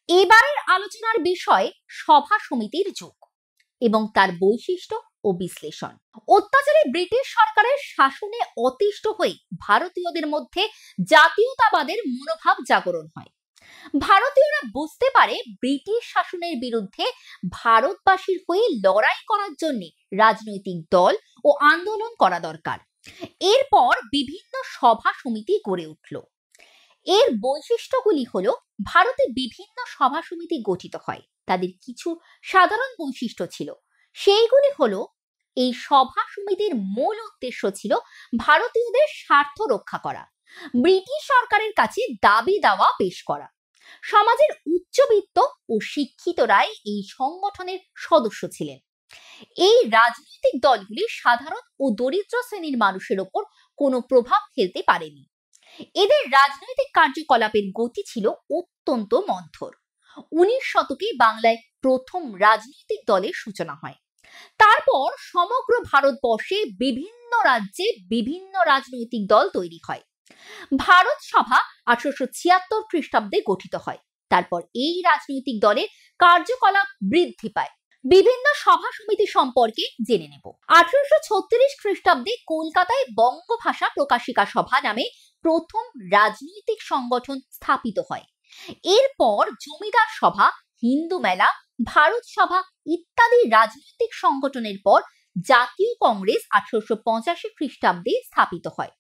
এবারের আলোচনার বিষয় সভা সমিতির যুগ এবং তার বৈশিষ্ট্য ও বিশ্লেষণ। অত্যাচারী ব্রিটিশ সরকারের শাসনে অতিষ্ঠ হয়ে ভারতীয়দের মধ্যে জাতীয়তাবাদের মনোভাব জাগরণ হয়। ভারতীয়রা বুঝতে পারে ব্রিটিশ শাসনের বিরুদ্ধে ভারতবাসীর হয়ে লড়াই করার জন্য রাজনৈতিক দল ও আন্দোলন করা দরকার। এরপর বিভিন্ন সভা সমিতি গড়ে উঠল। এর বৈশিষ্ট্যগুলি হলো, ভারতে বিভিন্ন সভা সমিতি গঠিত হয়। তাদের কিছু সাধারণ বৈশিষ্ট্য ছিল, সেইগুলি হলো, এই সভা সমিতির মূল উদ্দেশ্য ছিল ভারতীয়দের স্বার্থ রক্ষা করা, ব্রিটিশ সরকারের কাছে দাবি দাওয়া পেশ করা। সমাজের উচ্চবিত্ত ও শিক্ষিতরাই এই সংগঠনের সদস্য ছিলেন। এই রাজনৈতিক দলগুলি সাধারণ ও দরিদ্র শ্রেণীর মানুষের ওপর কোনো প্রভাব ফেলতে পারেনি। এদের রাজনৈতিক কার্যকলাপের গতি ছিল অত্যন্ত মন্থর। 19 শতকে বাংলায় প্রথম রাজনৈতিক দলের সূচনা হয়। তারপর সমগ্র ভারতবর্ষে বিভিন্ন রাজ্যে বিভিন্ন রাজনৈতিক দল তৈরি হয়। ভারত সভা 1876 খ্রিস্টাব্দে গঠিত হয়। তারপর এই রাজনৈতিক দলের কার্যকলাপ বৃদ্ধি পায়। বিভিন্ন সভা সমিতি সম্পর্কে জেনে নেব। 1836 খ্রিস্টাব্দে কলকাতায় বঙ্গভাষা প্রকাশিকা সভা নামে প্রথম রাজনৈতিক সংগঠন স্থাপিত হয়। এরপর জমিদার সভা, হিন্দু মেলা, ভারত সভা ইত্যাদি রাজনৈতিক সংগঠনের পর জাতীয় কংগ্রেস 1885 খ্রিস্টাব্দে স্থাপিত হয়।